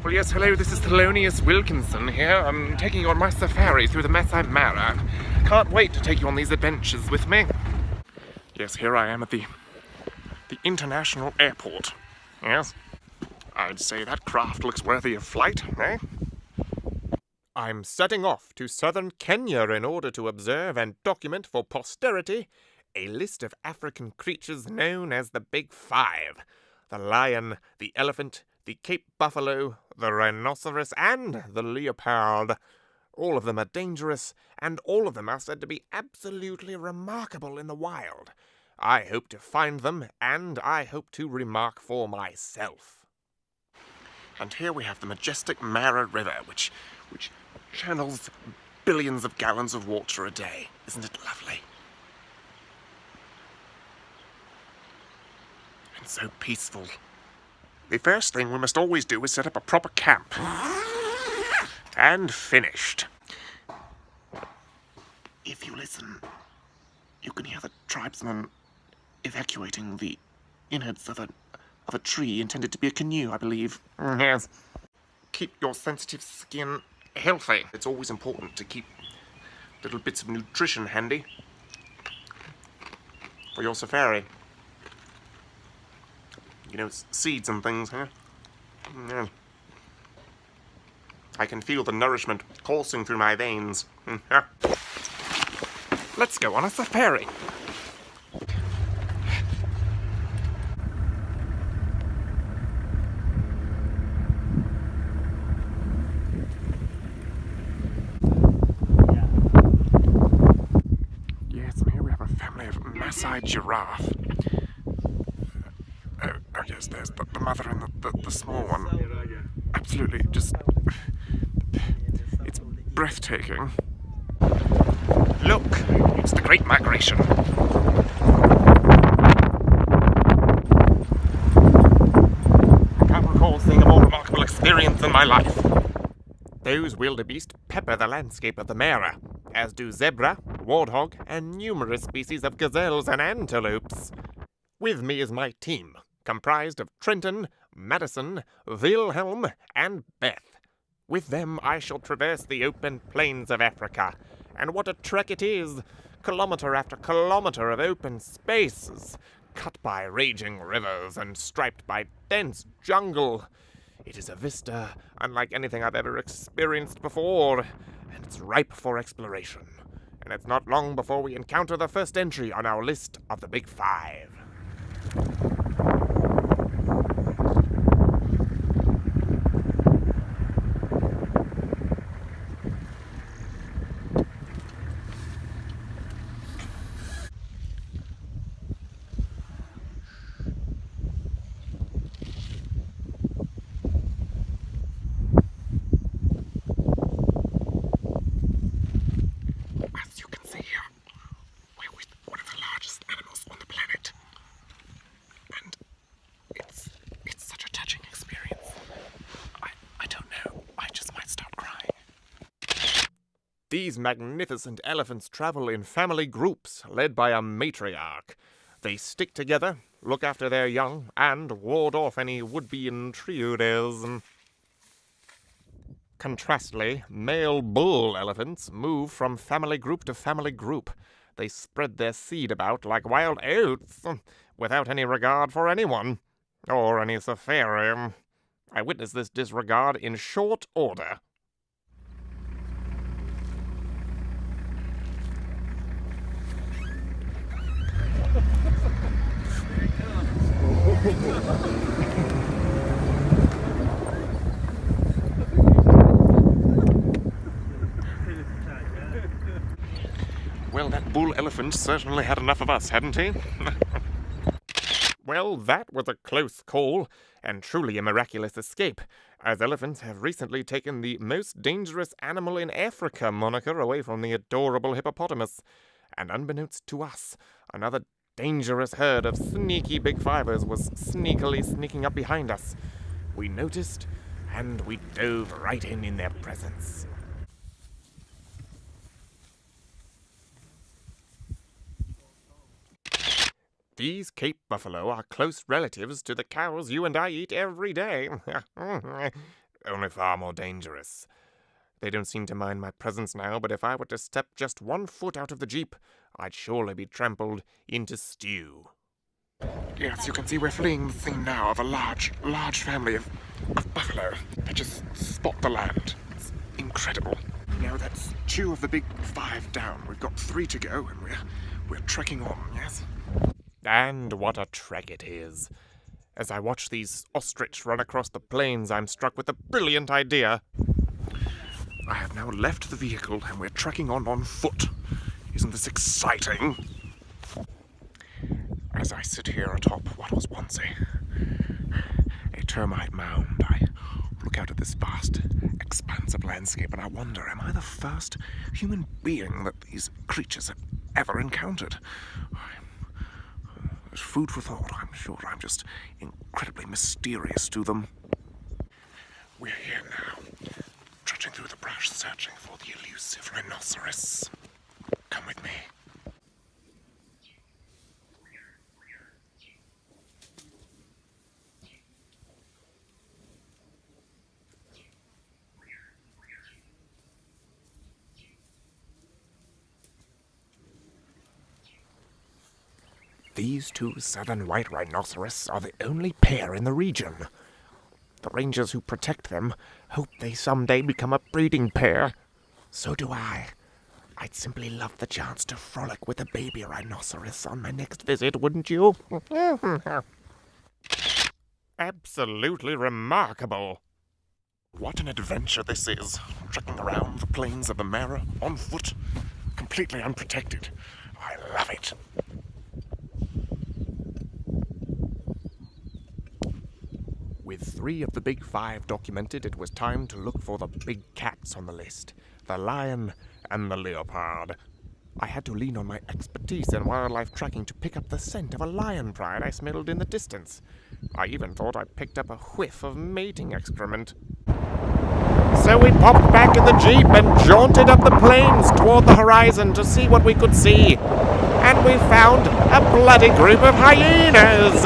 Well, yes, hello, this is Thelonious Wilkinson here. I'm taking you on my safari through the Masai Mara. Can't wait to take you on these adventures with me. Yes, here I am at the international airport. Yes, I'd say that craft looks worthy of flight, eh? I'm setting off to southern Kenya in order to observe and document for posterity a list of African creatures known as the Big Five. The lion, the elephant, the Cape buffalo, the rhinoceros, and the leopard. All of them are dangerous, and all of them are said to be absolutely remarkable in the wild. I hope to find them, and I hope to remark for myself. And here we have the majestic Mara River, which channels billions of gallons of water a day. Isn't it lovely? And so peaceful. The first thing we must always do is set up a proper camp. And finished. If you listen, you can hear the tribesmen evacuating the innards of a tree intended to be a canoe, I believe. Yes. Keep your sensitive skin healthy. It's always important to keep little bits of nutrition handy for your safari. You know, seeds and things, huh? Yeah. I can feel the nourishment coursing through my veins. Let's go on a safari. Yes, and here we have a family of Masai giraffe. Oh yes, there's the mother and the small one. Absolutely, just... it's breathtaking. Look, it's the Great Migration. I can't recall seeing a more remarkable experience in my life. Those wildebeest pepper the landscape of the Mara, as do zebra, warthog, and numerous species of gazelles and antelopes. With me is my team, comprised of Trenton, Madison, Wilhelm, and Beth. With them I shall traverse the open plains of Africa, and what a trek it is! Kilometre after kilometre of open spaces, cut by raging rivers and striped by dense jungle. It is a vista unlike anything I've ever experienced before, and it's ripe for exploration. And it's not long before we encounter the first entry on our list of the Big Five. As you can see here, we're with one of the largest animals on the planet. And it's such a touching experience. I don't know, I just might start crying. These magnificent elephants travel in family groups led by a matriarch. They stick together, look after their young, and ward off any would-be intruders. Contrastly, male bull elephants move from family group to family group. They spread their seed about like wild oats, without any regard for anyone, or any safari. I witnessed this disregard in short order. Well, that bull elephant certainly had enough of us, hadn't he? Well, that was a close call, and truly a miraculous escape, as elephants have recently taken the most dangerous animal in Africa moniker away from the adorable hippopotamus. And unbeknownst to us, another dangerous herd of sneaky big fivers was sneakily sneaking up behind us. We noticed, and we dove right in their presence. These Cape buffalo are close relatives to the cows you and I eat every day. only far more dangerous. They don't seem to mind my presence now, but if I were to step just 1 foot out of the jeep, I'd surely be trampled into stew. Yes, you can see we're fleeing the scene now of a large family of buffalo. They just spot the land. It's incredible. Now that's 2 of the big 5 down. We've got 3 to go, and we're trekking on, yes? And what a trek it is. As I watch these ostrich run across the plains, I'm struck with a brilliant idea. I have now left the vehicle, and we're trekking on foot. Isn't this exciting? As I sit here atop what was once a termite mound, I look out at this vast expanse of landscape, and I wonder, am I the first human being that these creatures have ever encountered? There's food for thought. I'm sure I'm just incredibly mysterious to them. We're here now, trudging through the brush, searching for the elusive rhinoceros. Come with me. These 2 southern white rhinoceros are the only pair in the region. The rangers who protect them hope they someday become a breeding pair. So do I. I'd simply love the chance to frolic with a baby rhinoceros on my next visit, wouldn't you? Absolutely remarkable. What an adventure this is, trekking around the plains of the Mara on foot, completely unprotected. I love it. With 3 of the big 5 documented, it was time to look for the big cats on the list, the lion and the leopard. I had to lean on my expertise in wildlife tracking to pick up the scent of a lion pride I smelled in the distance. I even thought I picked up a whiff of mating excrement. So we popped back in the jeep and jaunted up the plains toward the horizon to see what we could see. And we found a bloody group of hyenas!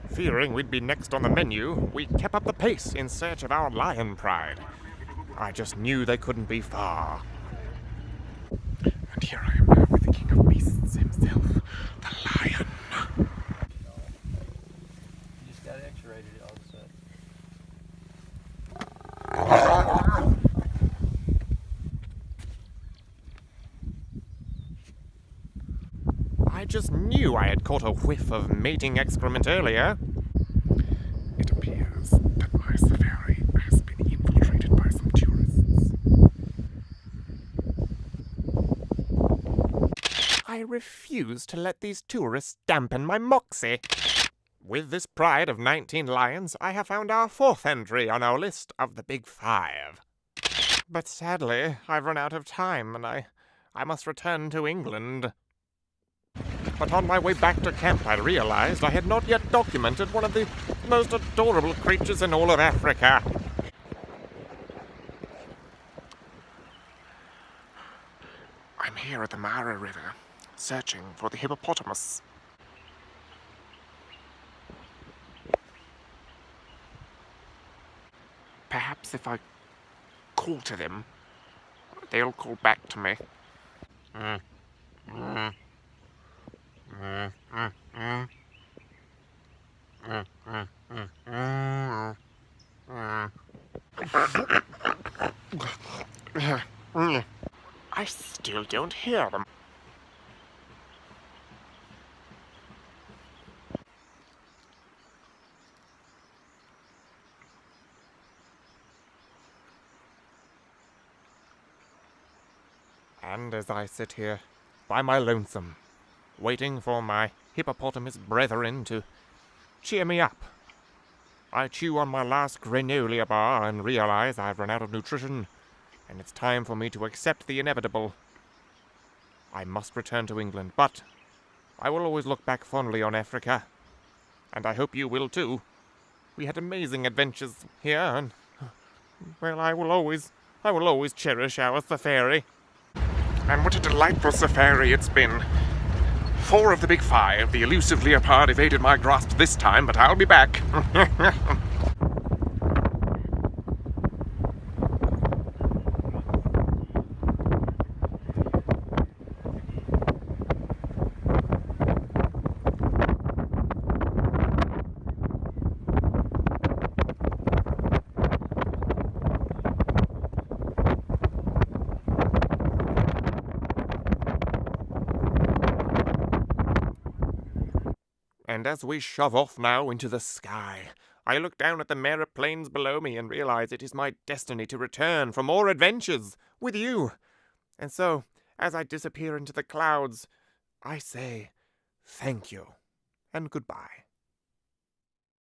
Fearing we'd be next on the menu, we kept up the pace in search of our lion pride. I just knew they couldn't be far. And here I am now with the king of beasts himself, the lion. You just got X-rated all of a sudden. I just knew I had caught a whiff of mating excrement earlier. It appears that my safari has been infiltrated by some tourists. I refuse to let these tourists dampen my moxie. With this pride of 19 lions, I have found our 4th entry on our list of the big 5. But sadly, I've run out of time, and I must return to England. But on my way back to camp, I realized I had not yet documented one of the most adorable creatures in all of Africa. I'm here at the Mara River, searching for the hippopotamus. Perhaps if I call to them, they'll call back to me. I still don't hear them. And as I sit here by my lonesome, waiting for my hippopotamus brethren to cheer me up, I chew on my last granola bar and realize I've run out of nutrition, and it's time for me to accept the inevitable. I must return to England, but I will always look back fondly on Africa, and I hope you will too. We had amazing adventures here, and, well, I will always cherish our safari. And what a delightful safari it's been. 4 of the big 5. The elusive leopard evaded my grasp this time, but I'll be back. And as we shove off now into the sky, I look down at the Mara plains below me and realize it is my destiny to return for more adventures with you. And so, as I disappear into the clouds, I say thank you and goodbye.